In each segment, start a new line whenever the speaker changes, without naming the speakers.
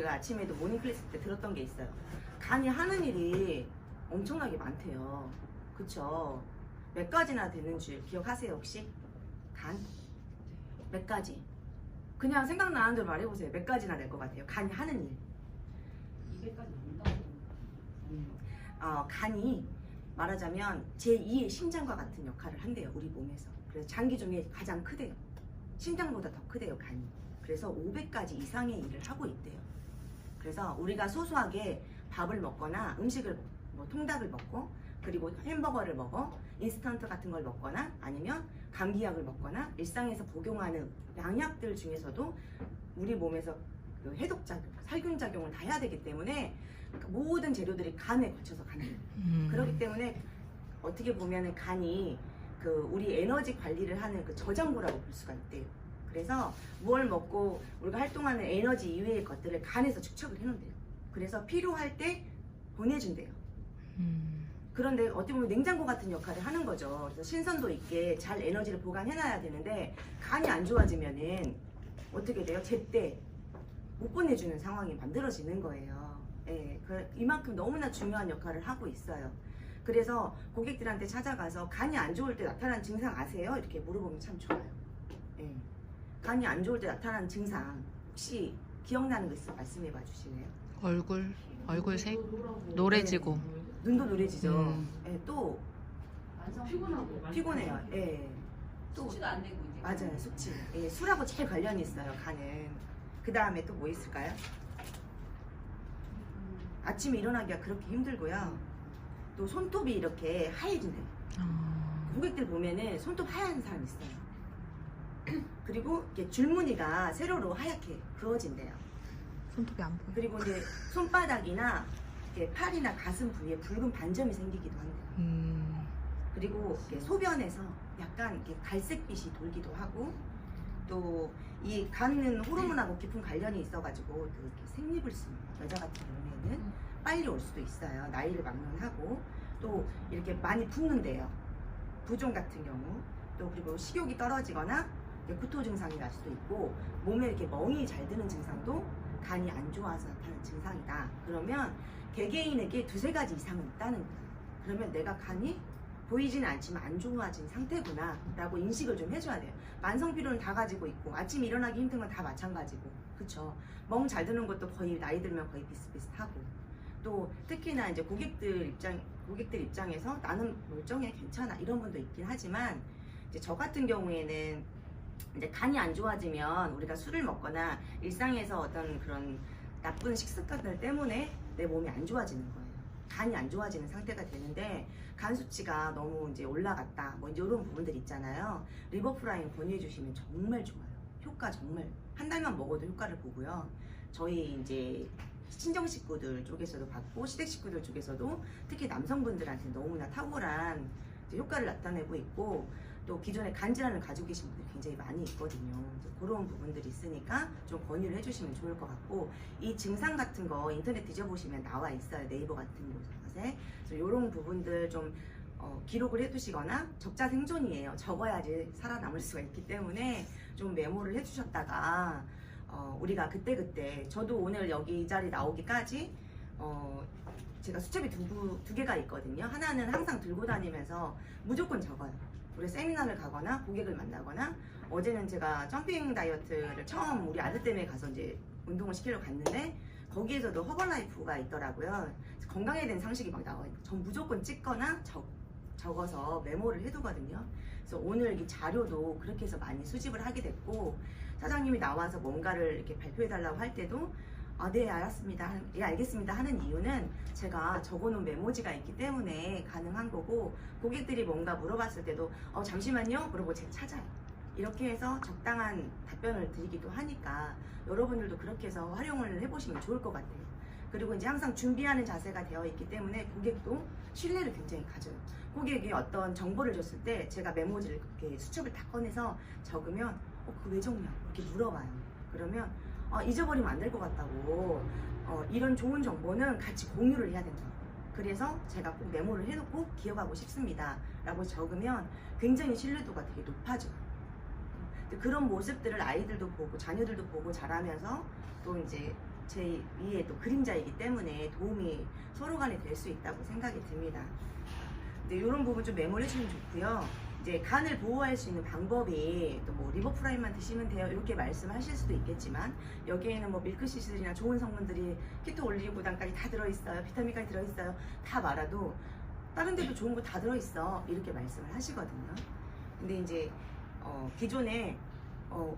제가 아침에도 모닝 클래스 때 들었던 게 있어요. 간이 하는 일이 엄청나게 많대요. 그쵸? 몇 가지나 되는 줄 기억하세요 혹시? 간? 몇 가지? 그냥 생각나는 대로 말해보세요. 몇 가지나 될 것 같아요. 간이 하는 일.
200까지 넘는다고.
간이 말하자면 제2의 심장과 같은 역할을 한대요. 우리 몸에서. 그래서 장기 중에 가장 크대요. 심장보다 더 크대요 간이. 그래서 500가지 이상의 일을 하고 있대요. 그래서 우리가 소소하게 밥을 먹거나 음식을 뭐 통닭을 먹고 그리고 햄버거를 먹어 인스턴트 같은 걸 먹거나 아니면 감기약을 먹거나 일상에서 복용하는 양약들 중에서도 우리 몸에서 그 해독작용, 살균작용을 다 해야 되기 때문에 모든 재료들이 간에 거쳐서 간대요. 그렇기 때문에 어떻게 보면은 간이 그 우리 에너지 관리를 하는 그 저장고라고 볼 수가 있대요. 그래서 뭘 먹고 우리가 활동하는 에너지 이외의 것들을 간에서 축적을 해놓는데요. 그래서 필요할 때 보내준대요. 그런데 어떻게 보면 냉장고 같은 역할을 하는 거죠. 그래서 신선도 있게 잘 에너지를 보관해놔야 되는데 간이 안 좋아지면은 어떻게 돼요? 제때 못 보내주는 상황이 만들어지는 거예요. 예, 이만큼 너무나 중요한 역할을 하고 있어요. 그래서 고객들한테 찾아가서 간이 안 좋을 때 나타나는 증상 아세요? 이렇게 물어보면 참 좋아요. 예. 간이 안 좋을 때 나타나는 증상 혹시 기억나는 거 있으면 말씀해 봐 주시네요.
얼굴색 노래지고
눈도 노래지죠. 예, 또
피곤하고.
피곤해요. 예. 또
숙취도 안 되고 이제.
맞아요, 숙취. 예, 술하고 제일 관련이 있어요, 간은. 그 다음에 또 뭐 있을까요? 아침에 일어나기가 그렇게 힘들고요. 또 손톱이 이렇게 하얘진대요. 고객들 보면은 손톱 하얀 사람 있어요. 그리고 이렇게 줄무늬가 세로로 하얗게 그어진대요.
손톱이 안 보여.
그리고 이제 손바닥이나 이렇게 팔이나 가슴 부위에 붉은 반점이 생기기도 한대요. 그리고 이렇게 소변에서 약간 이렇게 갈색빛이 돌기도 하고 또 이 간은 호르몬하고 깊은 관련이 있어가지고 또 이렇게 생리불순 여자 같은 경우에는 빨리 올 수도 있어요. 나이를 막론하고 또 이렇게 많이 붓는데요. 부종 같은 경우 또 그리고 식욕이 떨어지거나 구토 증상이 날 수도 있고 몸에 이렇게 멍이 잘 드는 증상도 간이 안 좋아서 나타나는 증상이다. 그러면 개개인에게 두세 가지 이상은 있다는 거예요. 그러면 내가 간이 보이지는 않지만 안 좋아진 상태구나 라고 인식을 좀 해줘야 돼요. 만성피로는 다 가지고 있고 아침 일어나기 힘든 건 다 마찬가지고 그쵸. 멍 잘 드는 것도 거의 나이 들면 거의 비슷비슷하고 또 특히나 이제 고객들 입장에서 나는 멀쩡해 괜찮아 이런 분도 있긴 하지만 이제 저 같은 경우에는 이제 간이 안 좋아지면 우리가 술을 먹거나 일상에서 어떤 그런 나쁜 식습관들 때문에 내 몸이 안 좋아지는 거예요. 간이 안 좋아지는 상태가 되는데 간 수치가 너무 이제 올라갔다 뭐 이제 이런 부분들 있잖아요. 리버프라인 권유해 주시면 정말 좋아요. 효과 정말 한 달만 먹어도 효과를 보고요. 저희 이제 친정 식구들 쪽에서도 받고 시댁 식구들 쪽에서도 특히 남성분들한테 너무나 탁월한 효과를 나타내고 있고 또 기존에 간 질환을 가지고 계신 분들이 굉장히 많이 있거든요. 그런 부분들이 있으니까 좀 권유를 해주시면 좋을 것 같고 이 증상 같은 거 인터넷 뒤져보시면 나와 있어요. 네이버 같은 곳에. 그래서 이런 부분들 좀 기록을 해두시거나 적자 생존이에요. 적어야지 살아남을 수가 있기 때문에 좀 메모를 해주셨다가 우리가 그때그때 저도 오늘 여기 이 자리 나오기까지 제가 수첩이 두 개가 있거든요. 하나는 항상 들고 다니면서 무조건 적어요. 우리 세미나를 가거나 고객을 만나거나 어제는 제가 점핑 다이어트를 처음 우리 아들 때문에 가서 이제 운동을 시키러 갔는데 거기에서도 허벌라이프가 있더라고요. 건강에 대한 상식이 막 나와요. 전 무조건 찍거나 적어서 메모를 해두거든요. 그래서 오늘 이 자료도 그렇게 해서 많이 수집을 하게 됐고 사장님이 나와서 뭔가를 이렇게 발표해달라고 할 때도 네 알았습니다. 예 알겠습니다 하는 이유는 제가 적어놓은 메모지가 있기 때문에 가능한 거고 고객들이 뭔가 물어봤을 때도 잠시만요 그러고 제가 찾아요. 이렇게 해서 적당한 답변을 드리기도 하니까 여러분들도 그렇게 해서 활용을 해보시면 좋을 것 같아요. 그리고 이제 항상 준비하는 자세가 되어 있기 때문에 고객도 신뢰를 굉장히 가져요. 고객이 어떤 정보를 줬을 때 제가 메모지를 이렇게 수첩을 다 꺼내서 적으면 그 왜 적냐 이렇게 물어봐요. 그러면 잊어버리면 안 될 것 같다고 이런 좋은 정보는 같이 공유를 해야 된다고 그래서 제가 꼭 메모를 해놓고 기억하고 싶습니다 라고 적으면 굉장히 신뢰도가 되게 높아져요. 그런 모습들을 아이들도 보고 자녀들도 보고 자라면서 또 이제 제 위에 또 그림자이기 때문에 도움이 서로 간에 될 수 있다고 생각이 듭니다. 근데 이런 부분 좀 메모해 주시면 좋고요. 이제 간을 보호할 수 있는 방법이 또 뭐 리버프라임만 드시면 돼요 이렇게 말씀하실 수도 있겠지만 여기에는 뭐 밀크시슬이나 좋은 성분들이 키토 올리고당까지 다 들어있어요, 비타민까지 들어있어요 다 말아도 다른 데도 좋은 거 다 들어있어 이렇게 말씀을 하시거든요. 근데 이제 기존에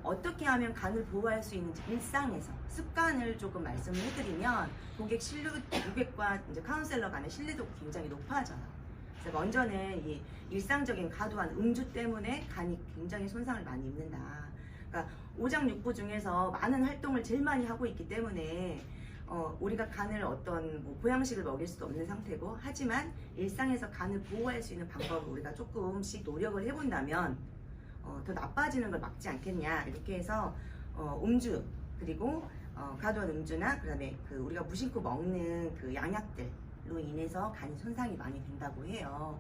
어떻게 하면 간을 보호할 수 있는지 일상에서 습관을 조금 말씀을 해드리면 고객과 이제 카운셀러 간의 신뢰도가 굉장히 높아져요. 그래서 먼저는 이 일상적인 과도한 음주 때문에 간이 굉장히 손상을 많이 입는다. 그러니까 오장육부 중에서 많은 활동을 제일 많이 하고 있기 때문에 우리가 간을 어떤 뭐 보양식을 먹일 수도 없는 상태고 하지만 일상에서 간을 보호할 수 있는 방법을 우리가 조금씩 노력을 해본다면 더 나빠지는 걸 막지 않겠냐 이렇게 해서 음주 그리고 과도한 음주나 그다음에 그 우리가 무심코 먹는 그 양약들로 인해서 간이 손상이 많이 된다고 해요.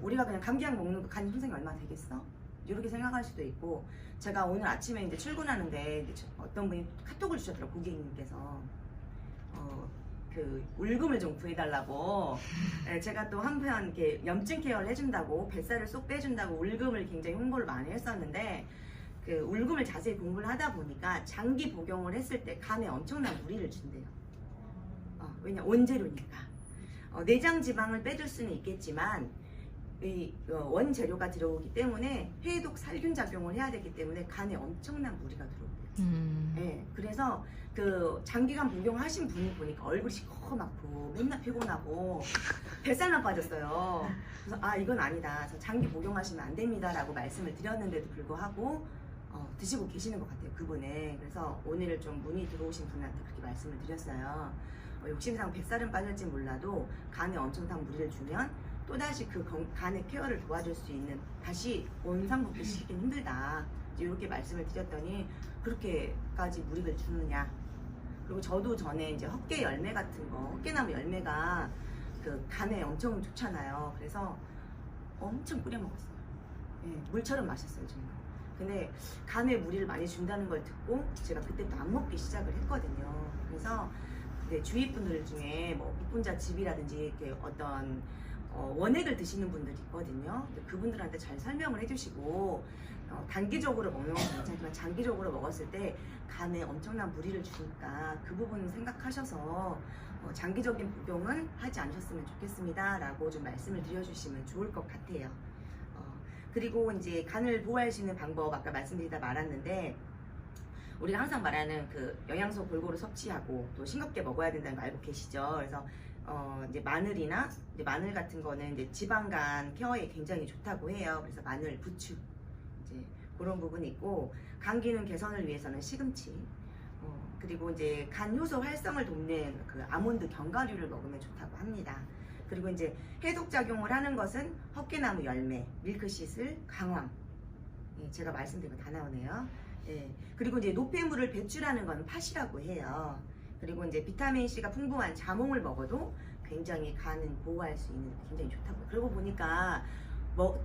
우리가 그냥 감기약 먹는 거 간이 손상이 얼마나 되겠어? 이렇게 생각할 수도 있고 제가 오늘 아침에 이제 출근하는데 이제 어떤 분이 카톡을 주셨더라고요. 고객님께서 그 울금을 좀 구해달라고 제가 또 한편 이렇게 염증 케어를 해준다고 뱃살을 쏙 빼준다고 울금을 굉장히 홍보를 많이 했었는데 그 울금을 자세히 공부를 하다 보니까 장기 복용을 했을 때 간에 엄청난 무리를 준대요. 왜냐 원재료니까 내장 지방을 빼줄 수는 있겠지만 이 원재료가 들어오기 때문에 해독 살균 작용을 해야 되기 때문에 간에 엄청난 무리가 들어오고요. 네, 그래서 그 장기간 복용하신 분이 보니까 얼굴이 시커멓고 맨날 피곤하고 뱃살만 빠졌어요. 그래서 이건 아니다. 그래서 장기 복용하시면 안 됩니다라고 말씀을 드렸는데도 불구하고 드시고 계시는 것 같아요, 그분은. 그래서 오늘 좀 문의 들어오신 분한테 그렇게 말씀을 드렸어요. 욕심상 뱃살은 빠질지 몰라도 간에 엄청난 무리를 주면 또다시 그 간의 케어를 도와줄 수 있는 다시 원상복귀시키긴 힘들다 이렇게 말씀을 드렸더니 그렇게까지 무리를 주느냐. 그리고 저도 전에 이제 헛개 열매 같은 거 헛개나무 열매가 그 간에 엄청 좋잖아요. 그래서 엄청 뿌려 먹었어요. 네, 물처럼 마셨어요 정말. 근데 간에 무리를 많이 준다는 걸 듣고 제가 그때부터 안 먹기 시작을 했거든요. 그래서 주위 분들 중에 뭐 복분자즙이라든지 이렇게 어떤 원액을 드시는 분들이 있거든요. 그분들한테 잘 설명을 해주시고 단기적으로 먹는 건 괜찮지만 장기적으로 먹었을 때 간에 엄청난 무리를 주니까 그 부분 생각하셔서 장기적인 복용은 하지 않으셨으면 좋겠습니다 라고 좀 말씀을 드려주시면 좋을 것 같아요. 그리고 이제 간을 보호할 수 있는 방법 아까 말씀드리다 말았는데 우리가 항상 말하는 그 영양소 골고루 섭취하고 또 싱겁게 먹어야 된다는 거 알고 계시죠? 그래서 이제 마늘이나 이제 마늘 같은 거는 이제 지방간 케어에 굉장히 좋다고 해요. 그래서 마늘, 부추 이제 그런 부분이 있고 간 기능 개선을 위해서는 시금치 그리고 이제 간 효소 활성을 돕는 그 아몬드 견과류를 먹으면 좋다고 합니다. 그리고 이제 해독 작용을 하는 것은 헛개나무 열매, 밀크시슬, 강황 제가 말씀드린 거 다 나오네요. 예. 그리고 이제 노폐물을 배출하는 건 팥이라고 해요. 그리고 이제 비타민 C가 풍부한 자몽을 먹어도 굉장히 간을 보호할 수 있는 굉장히 좋다고. 그러고 보니까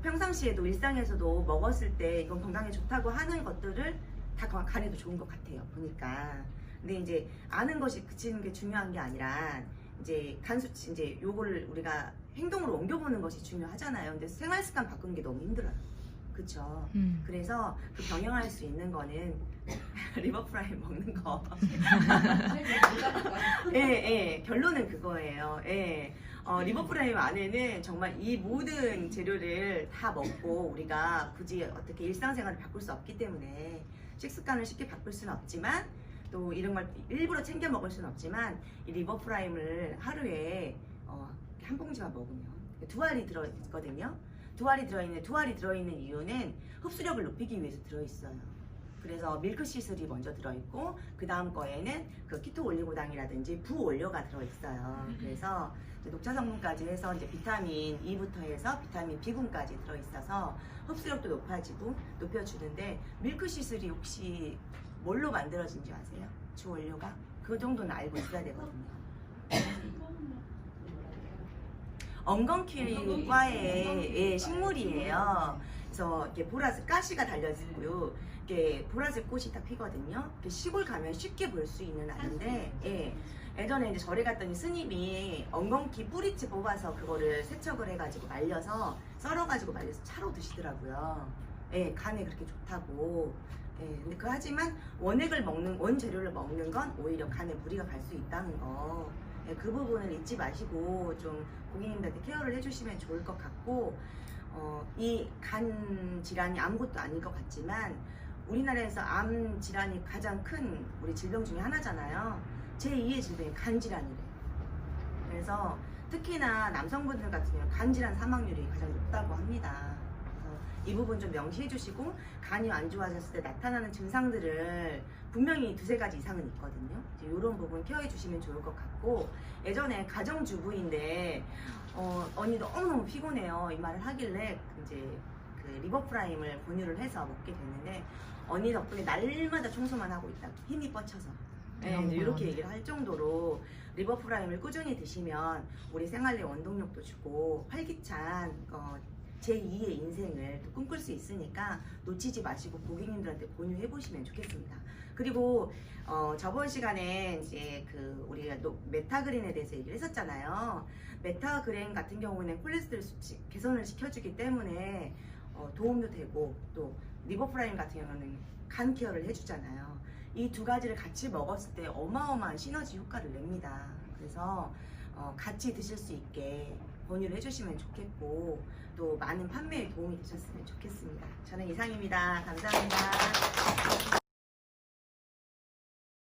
평상시에도 일상에서도 먹었을 때 이건 건강에 좋다고 하는 것들을 다 간에도 좋은 것 같아요. 보니까. 근데 이제 아는 것이 그치는 게 중요한 게 아니라 이제 간 수치 이제 요거를 우리가 행동으로 옮겨보는 것이 중요하잖아요. 근데 생활 습관 바꾸는 게 너무 힘들어요. 그쵸. 그래서 그 병행할 수 있는 거는 리버프라임 먹는 거. 예, 결론은 그거예요. 예. 리버프라임 안에는 정말 이 모든 재료를 다 먹고 우리가 굳이 어떻게 일상생활을 바꿀 수 없기 때문에 식습관을 쉽게 바꿀 수는 없지만 또 이런 걸 일부러 챙겨 먹을 수는 없지만 이 리버프라임을 하루에 한 봉지만 먹으면 2알이 들어있거든요. 2알이 들어있는 이유는 흡수력을 높이기 위해서 들어있어요. 그래서 밀크시슬이 먼저 들어있고 그 다음 거에는 그 키토 올리고당이라든지 부올료가 들어있어요. 그래서 녹차 성분까지 해서 이제 비타민 E부터 해서 비타민 B군까지 들어있어서 흡수력도 높여주는데 밀크시슬이 혹시 뭘로 만들어진지 아세요? 주원료가? 그 정도는 알고 있어야 되거든요. 엉겅퀴과의 식물이에요. 그래서 이렇게 보라색 가시가 달려있고요. 이렇게 보라색 꽃이 다 피거든요. 이렇게 시골 가면 쉽게 볼 수 있는 아이인데, 예. 예전에 이제 절에 갔더니 스님이 엉겅퀴 뿌리째 뽑아서 그거를 세척을 해가지고 말려서 썰어가지고 말려서 차로 드시더라고요. 예, 간에 그렇게 좋다고. 예, 근데 하지만 원액을 먹는, 원재료를 먹는 건 오히려 간에 무리가 갈 수 있다는 거. 예, 그 부분을 잊지 마시고 좀 고객님들한테 케어를 해주시면 좋을 것 같고, 이 간 질환이 아무것도 아닐 것 같지만 우리나라에서 암 질환이 가장 큰 우리 질병 중에 하나잖아요. 제2의 질병이 간 질환이래. 그래서 특히나 남성분들 같은 경우는 간 질환 사망률이 가장 높다고 합니다. 그래서 이 부분 좀 명시해 주시고, 간이 안 좋아졌을 때 나타나는 증상들을 분명히 두세 가지 이상은 있거든요. 이런 부분 케어해 주시면 좋을 것 같고, 예전에 가정주부인데 언니 너무너무 피곤해요 이 말을 하길래 이제 그 리버프라임을 권유를 해서 먹게 됐는데, 언니 덕분에 날마다 청소만 하고 있다, 힘이 뻗쳐서. 네, 이렇게 얘기를 할 정도로 리버프라임을 꾸준히 드시면 우리 생활내 원동력도 주고 활기찬 제2의 인생을 또 꿈꿀 수 있으니까 놓치지 마시고 고객님들한테 권유해 보시면 좋겠습니다. 그리고 저번 시간에 이제 그 우리가 메타그린에 대해서 얘기를 했었잖아요. 메타그린 같은 경우는 콜레스테롤 수치 개선을 시켜주기 때문에 도움도 되고, 또 리버프라임 같은 경우는 간 케어를 해주잖아요. 이 두 가지를 같이 먹었을 때 어마어마한 시너지 효과를 냅니다. 그래서 같이 드실 수 있게 권유를 해주시면 좋겠고, 또 많은 판매에 도움이 되셨으면 좋겠습니다. 저는 이상입니다. 감사합니다.